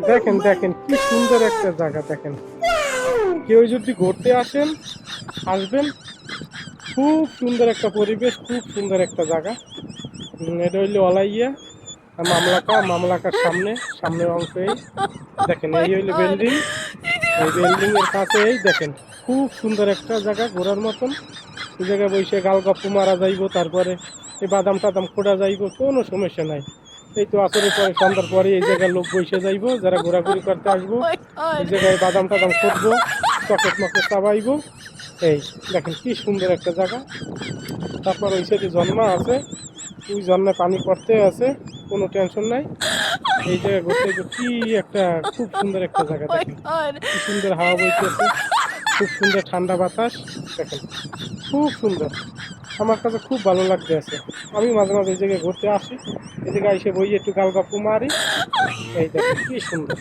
দেখেন দেখেন কি সুন্দর একটা জায়গা দেখেন। কেউ যদি ঘুরতে আসবেন, খুব সুন্দর একটা পরিবেশ, খুব সুন্দর একটা জায়গা। এটা হইলো অলাইয়া মামলাকার সামনের অংশ। এই দেখেন, এই হইলো বিল্ডিং। এই বিল্ডিং এর কাছে এই দেখেন, খুব সুন্দর একটা জায়গা ঘোরার মতন। এই জায়গায় বসে গাল গপ্প মারা যাইব, তারপরে এই বাদাম টাদাম খোঁড়া যাইব, কোনো সমস্যা নাই। এই তো আসরের পরে সন্ধ্যার পরে এই জায়গায় লোক বসে যাইব, যারা ঘোরাঘুরি করতে আসবো এই জায়গায় বাদাম টাদাম খুঁটবো, চকলেট মকলেট চাবাইবো। এই দেখেন কি সুন্দর একটা জায়গা। তারপর ওই সাইডে ঝর্ণা আছে, ওই ঝর্ণায় পানি পড়তে আছে, কোনো টেনশন নাই। এই জায়গায় ঘুরতে কি একটা খুব সুন্দর একটা জায়গা দেখেন, কি সুন্দর হাওয়া বইতেছে, খুব সুন্দর ঠান্ডা বাতাস দেখেন, খুব সুন্দর। আমার কাছে খুব ভালো লাগতে আছে। আমি মাঝে মাঝে এই জায়গায় ঘুরতে আসি, এই জায়গায় এসে বই একটু গাল গপ্প মারি। এই দেখেন কি সুন্দর।